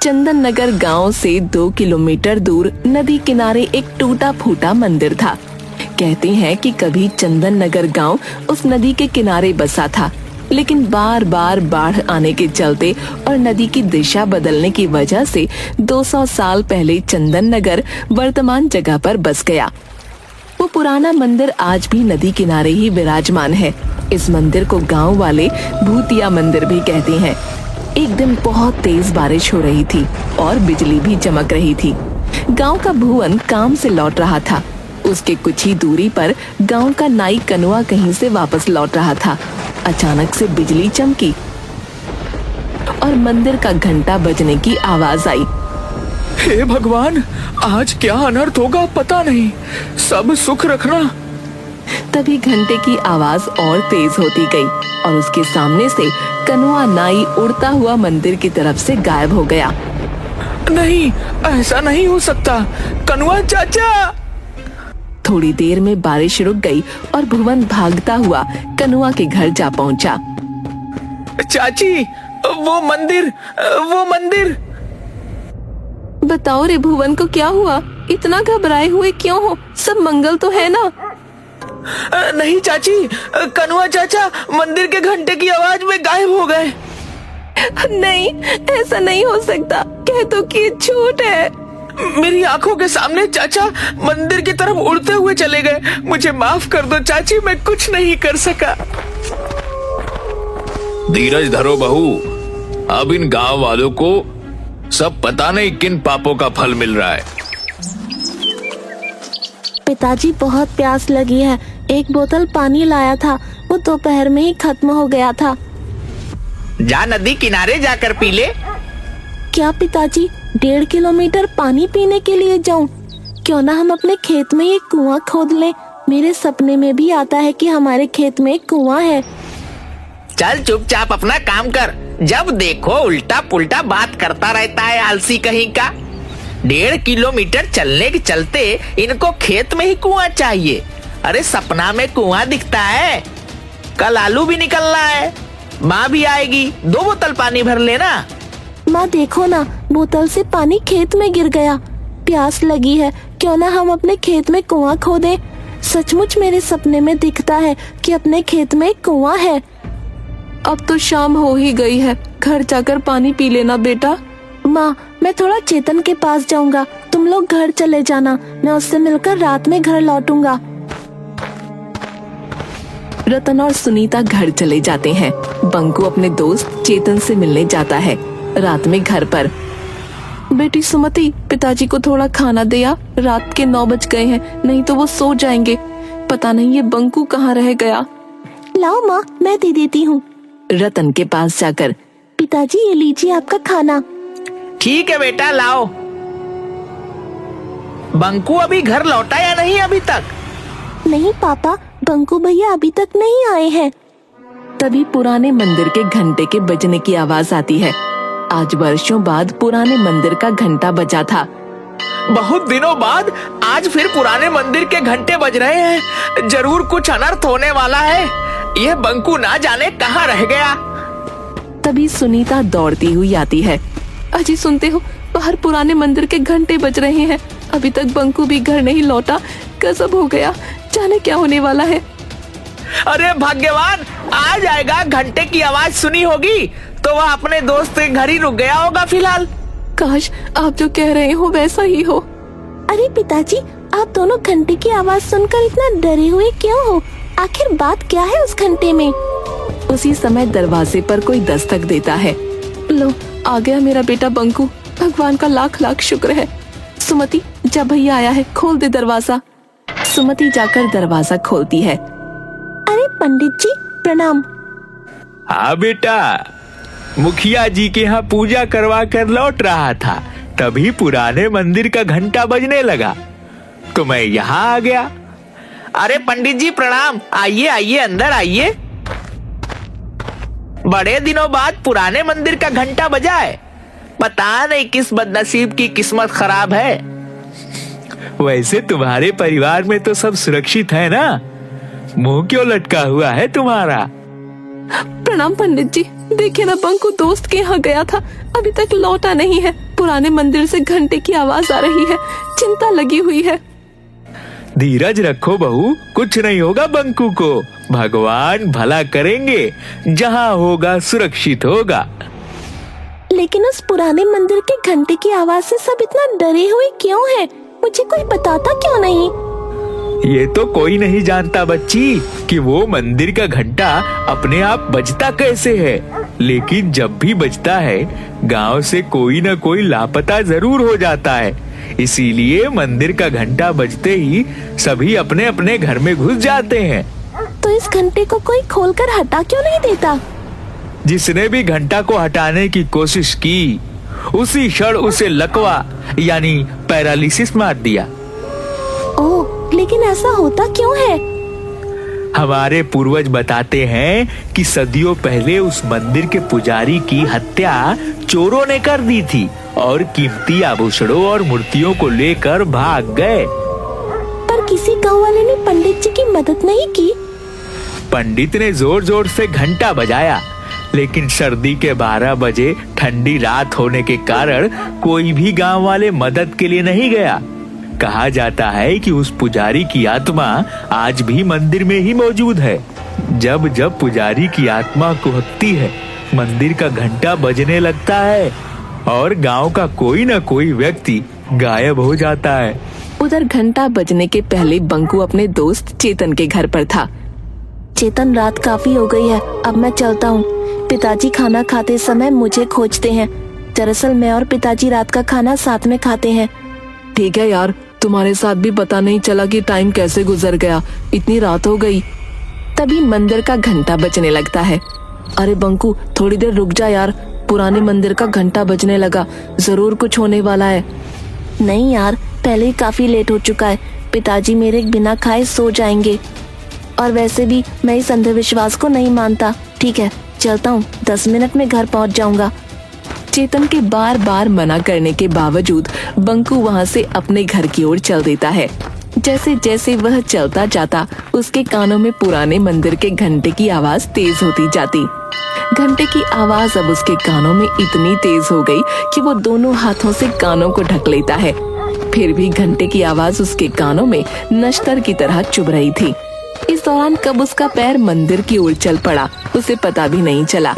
चंदन नगर गाँव से 2 किलोमीटर दूर नदी किनारे एक टूटा फूटा मंदिर था। कहते हैं कि कभी चंदन नगर गाँव उस नदी के किनारे बसा था, लेकिन बार बार बाढ़ आने के चलते और नदी की दिशा बदलने की वजह से 200 साल पहले चंदन नगर वर्तमान जगह पर बस गया। वो पुराना मंदिर आज भी नदी किनारे ही विराजमान है। इस मंदिर को गांव वाले भूतिया मंदिर भी कहते हैं। एक दिन बहुत तेज बारिश हो रही थी और बिजली भी चमक रही थी। गांव का भुवन काम से लौट रहा था। उसके कुछ ही दूरी पर गांव का नाई कनुआ कहीं से वापस लौट रहा था। अचानक से बिजली चमकी और मंदिर का घंटा बजने की आवाज आई। हे भगवान, आज क्या अनर्थ होगा पता नहीं, सब सुख रखना। तभी घंटे की आवाज और तेज होती गई और उसके सामने से कनुआ नाई उड़ता हुआ मंदिर की तरफ से गायब हो गया। नहीं, ऐसा नहीं हो सकता, कनुआ चाचा। थोड़ी देर में बारिश रुक गई और भुवन भागता हुआ कनुआ के घर जा पहुंचा। चाची, वो मंदिर। बताओ रे भुवन को क्या हुआ? इतना घबराए हुए क्यों हो? सब मंगल तो है ना? नहीं चाची, कनुआ चाचा मंदिर के घंटे की आवाज में गायब हो गए। नहीं, ऐसा नहीं हो सकता। कह तो कि झूठ है। मेरी आंखों के सामने चाचा मंदिर की तरफ उड़ते हुए चले गए। मुझे माफ कर दो चाची, मैं कुछ नहीं कर सका। धीरज धरो बहू, अब इन गांव वालों को सब पता नहीं किन पापों का फल मिल रहा है। पिताजी, बहुत प्यास लगी है। एक बोतल पानी लाया था, वो दोपहर में ही खत्म हो गया था। जा नदी किनारे जाकर पी ले। क्या पिताजी, 1.5 किलोमीटर पानी पीने के लिए जाऊं? क्यों ना हम अपने खेत में एक कुआं खोद लें। मेरे सपने में भी आता है कि हमारे खेत में एक कुआं है। चल चुपचाप अपना काम कर। जब देखो उल्टा पुल्टा बात करता रहता है, आलसी कहीं का। 1.5 किलोमीटर चलने के चलते इनको खेत में ही कुआं चाहिए। अरे सपना में कुआं दिखता है? कल आलू भी निकलना है, माँ भी आएगी, 2 बोतल पानी भर लेना। माँ देखो ना, बोतल से पानी खेत में गिर गया। प्यास लगी है, क्यों ना हम अपने खेत में कुआं खोदें। सचमुच मेरे सपने में दिखता है कि अपने खेत में एक कुआं है। अब तो शाम हो ही गई है, घर जाकर पानी पी लेना बेटा। माँ, मैं थोड़ा चेतन के पास जाऊंगा, तुम लोग घर चले जाना। मैं उससे मिलकर रात में घर लौटूंगा। रतन और सुनीता घर चले जाते हैं। बंकू अपने दोस्त चेतन से मिलने जाता है। रात में घर पर, बेटी सुमति, पिताजी को थोड़ा खाना दे आ। रात के 9 बज गए हैं, नहीं तो वो सो जाएंगे। पता नहीं ये बंकू कहाँ रह गया। लाओ माँ, मैं दे देती हूँ। रतन के पास जाकर, पिताजी ये लीजिए आपका खाना। ठीक है बेटा, लाओ। बंकू अभी घर लौटा या नहीं अभी तक? नहीं पापा, बंकू भैया अभी तक नहीं आए हैं। तभी पुराने मंदिर के घंटे के बजने की आवाज आती है। आज वर्षों बाद पुराने मंदिर का घंटा बजा था। बहुत दिनों बाद आज फिर पुराने मंदिर के घंटे बज रहे हैं। जरूर कुछ अनर्थ होने वाला है। यह बंकू ना जाने कहाँ रह गया। तभी सुनीता दौड़ती हुई आती है। अजी सुनते हो, बाहर पुराने मंदिर के घंटे बज रहे हैं। अभी तक बंकू भी घर नहीं लौटा। गजब हो गया, जाने क्या होने वाला है। अरे भाग्यवान, आ जाएगा। घंटे की आवाज सुनी होगी तो वह अपने दोस्त के घर ही रुक गया होगा फिलहाल। काश आप जो कह रहे हो वैसा ही हो। अरे पिताजी, आप दोनों घंटे की आवाज सुनकर इतना डरे हुए क्यों हो? आखिर बात क्या है उस घंटे में? उसी समय दरवाजे पर कोई दस्तक देता है। लो, आ गया मेरा बेटा बंकू। भगवान का लाख लाख शुक्र है। सुमति, जब भैया आया है, खोल दे दरवाजा। सुमति जाकर दरवाजा खोलती है। अरे पंडित जी, प्रणाम। हाँ बेटा, मुखिया जी के यहाँ पूजा करवा कर लौट रहा था, तभी पुराने मंदिर का घंटा बजने लगा तो मैं यहाँ आ गया। अरे पंडित जी प्रणाम। आइए आइए, अंदर आइए। बड़े दिनों बाद पुराने मंदिर का घंटा बजा है। पता नहीं किस बदनसीब की किस्मत खराब है। वैसे तुम्हारे परिवार में तो सब सुरक्षित है ना? मुंह क्यों लटका हुआ है तुम्हारा? प्रणाम पंडित जी। देखे ना, बंकू दोस्त के यहाँ गया था, अभी तक लौटा नहीं है। पुराने मंदिर से घंटे की आवाज आ रही है, चिंता लगी हुई है। धीरज रखो बहू, कुछ नहीं होगा बंकू को। भगवान भला करेंगे, जहाँ होगा सुरक्षित होगा। लेकिन उस पुराने मंदिर के घंटे की आवाज से सब इतना डरे हुए क्यों हैं? मुझे कोई बताता क्यों नहीं? ये तो कोई नहीं जानता बच्ची कि वो मंदिर का घंटा अपने आप बजता कैसे है, लेकिन जब भी बजता है गांव से कोई न कोई लापता जरूर हो जाता है। इसीलिए मंदिर का घंटा बजते ही सभी अपने अपने घर में घुस जाते हैं। तो इस घंटे को कोई खोलकर हटा क्यों नहीं देता? जिसने भी घंटा को हटाने की कोशिश की, उसी क्षण उसे लकवा यानी पैरालिसिस मार दिया। ओह, लेकिन ऐसा होता क्यों है? हमारे पूर्वज बताते हैं कि सदियों पहले उस मंदिर के पुजारी की हत्या चोरों ने कर दी थी और कीमती आभूषणों और मूर्तियों को लेकर भाग गए। पर किसी गांव वाले ने पंडित जी की मदद नहीं की? पंडित ने जोर जोर से घंटा बजाया, लेकिन सर्दी के 12 बजे ठंडी रात होने के कारण कोई भी गांव वाले मदद के लिए नहीं गया। कहा जाता है कि उस पुजारी की आत्मा आज भी मंदिर में ही मौजूद है। जब जब पुजारी की आत्मा कुहकती है, मंदिर का घंटा बजने लगता है और गांव का कोई न कोई व्यक्ति गायब हो जाता है। उधर घंटा बजने के पहले बंकू अपने दोस्त चेतन के घर पर था। चेतन, रात काफी हो गई है, अब मैं चलता हूँ। पिताजी खाना खाते समय मुझे खोजते हैं। दरअसल मैं और पिताजी रात का खाना साथ में खाते हैं। ठीक है यार, तुम्हारे साथ भी पता नहीं चला कि टाइम कैसे गुजर गया, इतनी रात हो गई। तभी मंदिर का घंटा बजने लगता है। अरे बंकू, थोड़ी देर रुक जा यार, पुराने मंदिर का घंटा बजने लगा, जरूर कुछ होने वाला है। नहीं यार, पहले ही काफी लेट हो चुका है, पिताजी मेरे बिना खाए सो जाएंगे। और वैसे भी मैं इस अंधविश्वास को नहीं मानता। ठीक है, चलता हूँ, 10 मिनट में घर पहुँच जाऊंगा। चेतन के बार बार मना करने के बावजूद बंकू वहाँ से अपने घर की ओर चल देता है। जैसे जैसे वह चलता जाता, उसके कानों में पुराने मंदिर के घंटे की आवाज तेज होती जाती। घंटे की आवाज अब उसके कानों में इतनी तेज हो गई कि वो दोनों हाथों से कानों को ढक लेता है। फिर भी घंटे की आवाज उसके कानों में नश्तर की तरह चुभ रही थी। इस दौरान कब उसका पैर मंदिर की ओर चल पड़ा, उसे पता भी नहीं चला।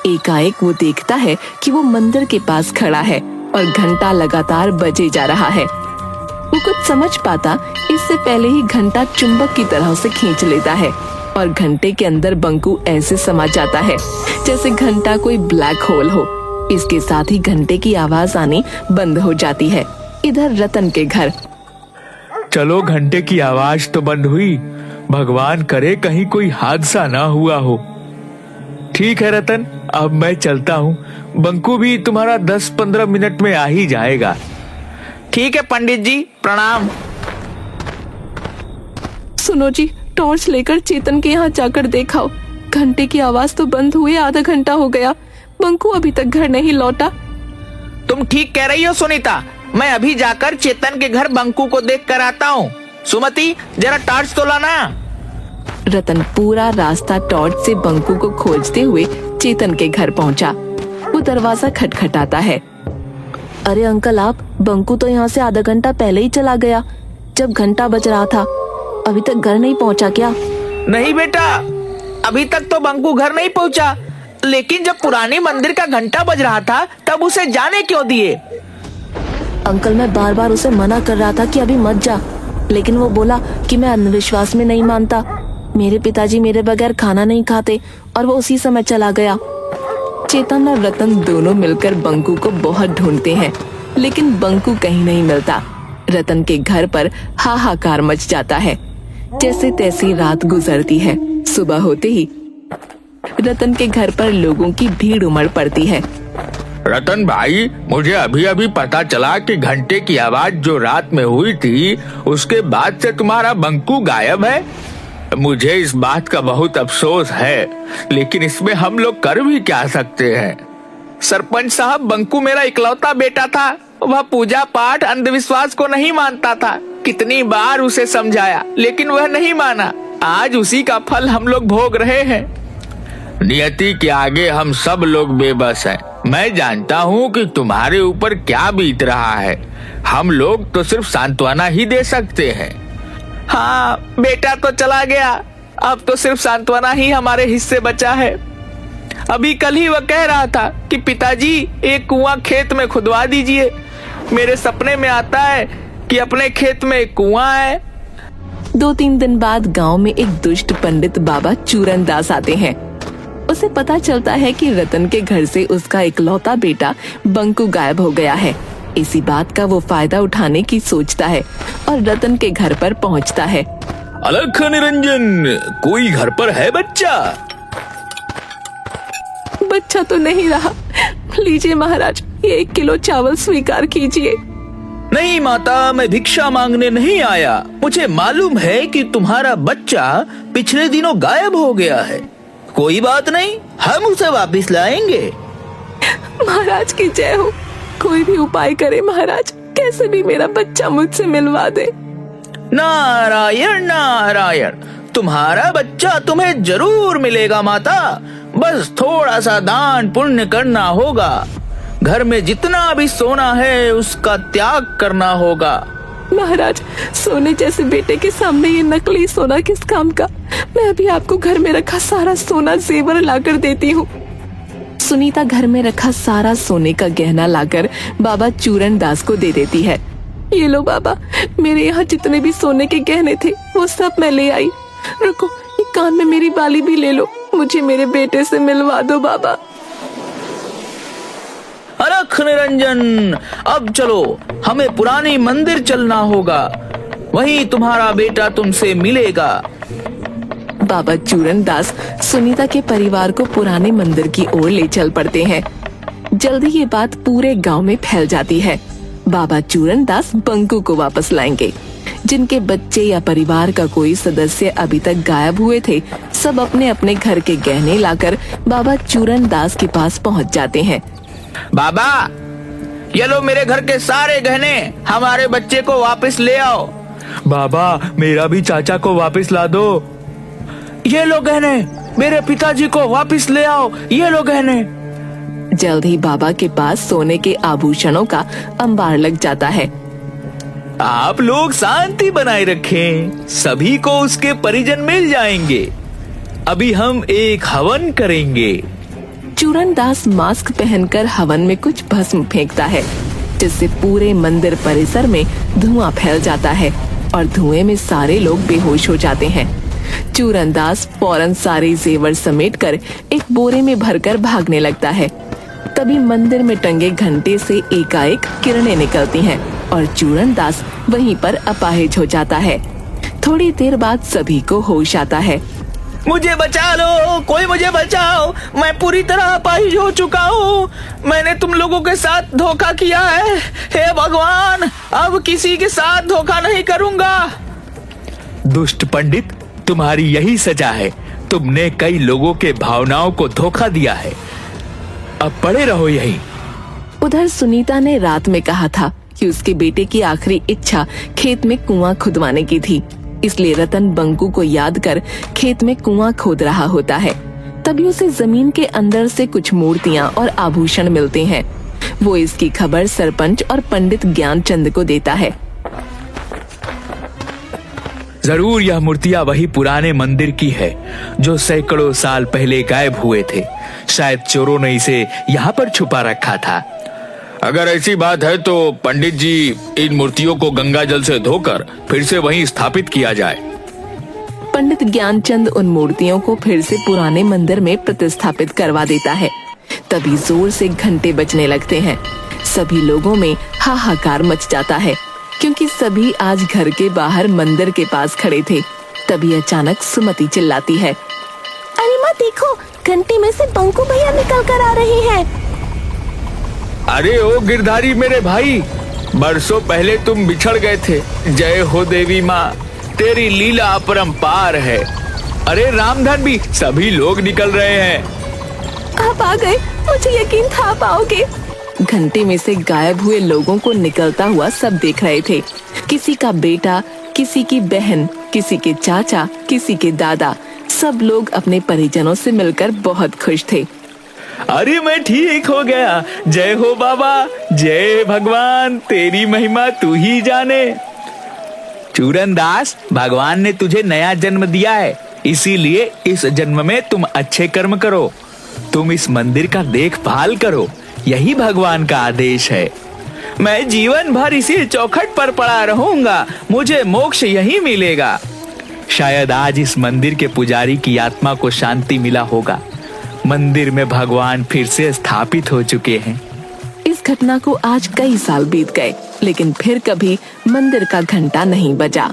एकाएक वो देखता है कि वो मंदिर के पास खड़ा है और घंटा लगातार बजे जा रहा है। वो कुछ समझ पाता इससे पहले ही घंटा चुंबक की तरह उसे खींच लेता है और घंटे के अंदर बंकू ऐसे समा जाता है जैसे घंटा कोई ब्लैक होल हो। इसके साथ ही घंटे की आवाज आनी बंद हो जाती है। इधर रतन के घर। चलो, घंटे की आवाज तो बंद हुई, भगवान करे कहीं कोई हादसा ना हुआ हो। ठीक है रतन, अब मैं चलता हूँ। बंकू भी तुम्हारा 10-15 मिनट में आ ही जाएगा। ठीक है पंडित जी, प्रणाम। सुनो जी, टॉर्च लेकर चेतन के यहाँ जाकर देखाओ। घंटे की आवाज तो बंद हुए आधा घंटा हो गया, बंकू अभी तक घर नहीं लौटा। तुम ठीक कह रही हो सुनीता, मैं अभी जाकर चेतन के घर बंकू को देख कर आता हूँ। सुमति, जरा टॉर्च तो लाना। रतन पूरा रास्ता टॉर्च से बंकू को खोजते हुए चेतन के घर पहुंचा। वो दरवाजा खटखटाता है। अरे अंकल, आप, बंकू तो यहाँ से आधा घंटा पहले ही चला गया, जब घंटा बज रहा था। अभी तक घर नहीं पहुँचा क्या? नहीं बेटा, अभी तक तो बंकू घर नहीं पहुँचा, लेकिन जब पुरानी मंदिर का घंटा बज रहा था तब उसे जाने क्यों दिए? अंकल, मैं बार बार उसे मना कर रहा था कि अभी मत जा, लेकिन वो बोला कि मैं अंधविश्वास में नहीं मानता। मेरे पिताजी मेरे बगैर खाना नहीं खाते और वो उसी समय चला गया। चेतन और रतन दोनों मिलकर बंकू को बहुत ढूंढते हैं, लेकिन बंकू कहीं नहीं मिलता। रतन के घर पर हाहाकार मच जाता है। जैसे तैसी रात गुजरती है। सुबह होते ही रतन के घर पर लोगों की भीड़ उमड़ पड़ती है। रतन भाई, मुझे अभी अभी पता चला कि घंटे की आवाज जो रात में हुई थी, उसके बाद से तुम्हारा बंकू गायब है। मुझे इस बात का बहुत अफसोस है, लेकिन इसमें हम लोग कर भी क्या सकते हैं। सरपंच साहब, बंकू मेरा इकलौता बेटा था। वह पूजा पाठ अंधविश्वास को नहीं मानता था। कितनी बार उसे समझाया, लेकिन वह नहीं माना। आज उसी का फल हम लोग भोग रहे हैं। नियति के आगे हम सब लोग बेबस हैं। मैं जानता हूँ कि तुम्हारे ऊपर क्या बीत रहा है। हम लोग तो सिर्फ सांत्वना ही दे सकते हैं। हाँ, बेटा तो चला गया, अब तो सिर्फ सांत्वना ही हमारे हिस्से बचा है। अभी कल ही वह कह रहा था कि पिताजी एक कुआं खेत में खुदवा दीजिए। मेरे सपने में आता है कि अपने खेत में एक कुआं है। 2-3 दिन बाद गांव में एक दुष्ट पंडित बाबा चूरन दास आते हैं। उसे पता चलता है कि रतन के घर से उसका इकलौता बेटा बंकू गायब हो गया है। इसी बात का वो फायदा उठाने की सोचता है और रतन के घर पर पहुंचता है। अलख निरंजन, कोई घर पर है बच्चा? बच्चा तो नहीं रहा। लीजिए महाराज, ये 1 किलो चावल स्वीकार कीजिए। नहीं माता, मैं भिक्षा मांगने नहीं आया। मुझे मालूम है कि तुम्हारा बच्चा पिछले दिनों गायब हो गया है। कोई बात नहीं, हम उसे वापस लाएंगे। महाराज की जय हो। कोई भी उपाय करे महाराज, कैसे भी मेरा बच्चा मुझसे मिलवा दे। नारायण नारायण, तुम्हारा बच्चा तुम्हें जरूर मिलेगा माता। बस थोड़ा सा दान पुण्य करना होगा। घर में जितना भी सोना है उसका त्याग करना होगा। महाराज, सोने जैसे बेटे के सामने ये नकली सोना किस काम का। मैं अभी आपको घर में रखा सारा सोना जेवर लाकर देती हूँ। सुनीता घर में रखा सारा सोने का गहना लाकर बाबा चूरन दास को दे देती है। ये लो बाबा, मेरे यहाँ जितने भी सोने के गहने थे वो सब मैं ले आई। रुको, ये कान में मेरी बाली भी ले लो। मुझे मेरे बेटे से मिलवा दो बाबा। अलख निरंजन, अब चलो, हमें पुरानी मंदिर चलना होगा। वहीं तुम्हारा बेटा तुमसे मिलेगा। बाबा चूरन दास सुनीता के परिवार को पुराने मंदिर की ओर ले चल पड़ते हैं। जल्दी ये बात पूरे गांव में फैल जाती है। बाबा चूरन दास बंकू को वापस लाएंगे। जिनके बच्चे या परिवार का कोई सदस्य अभी तक गायब हुए थे, सब अपने अपने घर के गहने लाकर बाबा चूरन दास के पास पहुंच जाते हैं। बाबा, ये लो मेरे घर के सारे गहने, हमारे बच्चे को वापस ले आओ। बाबा, मेरा भी चाचा को वापस ला दो। ये लो गहने, मेरे पिताजी को वापस ले आओ। ये लो गहने। जल्द ही बाबा के पास सोने के आभूषणों का अंबार लग जाता है। आप लोग शांति बनाए रखें, सभी को उसके परिजन मिल जाएंगे। अभी हम एक हवन करेंगे। चूरन दास मास्क पहनकर हवन में कुछ भस्म फेंकता है, जिससे पूरे मंदिर परिसर में धुआं फैल जाता है और धुएं में सारे लोग बेहोश हो जाते हैं। चूरन दास फौरन सारे जेवर समेटकर एक बोरे में भरकर भागने लगता है। तभी मंदिर में टंगे घंटे से एकाएक किरणें निकलती हैं और चूरन दास वहीं पर अपाहिज हो जाता है। थोड़ी देर बाद सभी को होश आता है। मुझे बचा लो, कोई मुझे बचाओ, मैं पूरी तरह अपाहिज हो चुका हूँ। मैंने तुम लोगों के साथ धोखा किया है। हे भगवान, अब किसी के साथ धोखा नहीं करूँगा। दुष्ट पंडित, तुम्हारी यही सजा है। तुमने कई लोगों के भावनाओं को धोखा दिया है। अब पड़े रहो यहीं। उधर सुनीता ने रात में कहा था कि उसके बेटे की आखिरी इच्छा खेत में कुआं खुदवाने की थी, इसलिए रतन बंकू को याद कर खेत में कुआं खोद रहा होता है। तभी उसे जमीन के अंदर से कुछ मूर्तियां और आभूषण मिलते हैं। वो इसकी खबर सरपंच और पंडित ज्ञानचंद को देता है। जरूर यह मूर्तियां वही पुराने मंदिर की है जो सैकड़ों साल पहले गायब हुए थे। शायद चोरों ने इसे यहाँ पर छुपा रखा था। अगर ऐसी बात है तो पंडित जी, इन मूर्तियों को गंगा जल से धोकर फिर से वहीं स्थापित किया जाए। पंडित ज्ञानचंद उन मूर्तियों को फिर से पुराने मंदिर में प्रतिस्थापित करवा देता है। तभी जोर से घंटे बजने लगते हैं। सभी लोगों में हाहाकार मच जाता है, क्योंकि सभी आज घर के बाहर मंदिर के पास खड़े थे। तभी अचानक सुमति चिल्लाती है, अरे माँ देखो, घंटे में से बंकू भैया निकल कर आ रही हैं। अरे ओ गिरधारी मेरे भाई, बरसों पहले तुम बिछड़ गए थे। जय हो देवी माँ, तेरी लीला अपरंपार है। अरे रामधन भी, सभी लोग निकल रहे हैं। आप आ गए, मुझे यकीन था आप आओगे। घंटे में से गायब हुए लोगों को निकलता हुआ सब देख रहे थे। किसी का बेटा, किसी की बहन, किसी के चाचा, किसी के दादा, सब लोग अपने परिजनों से मिलकर बहुत खुश थे। अरे मैं ठीक हो गया। जय हो बाबा, जय भगवान, तेरी महिमा तू ही जाने। चूरनदास, भगवान ने तुझे नया जन्म दिया है, इसीलिए इस जन्म में तुम अच्छे कर्म करो। तुम इस मंदिर का देखभाल करो, यही भगवान का आदेश है। मैं जीवन भर इसी चौखट पर पड़ा रहूंगा, मुझे मोक्ष यही मिलेगा। शायद आज इस मंदिर के पुजारी की आत्मा को शांति मिला होगा। मंदिर में भगवान फिर से स्थापित हो चुके हैं। इस घटना को आज कई साल बीत गए, लेकिन फिर कभी मंदिर का घंटा नहीं बजा।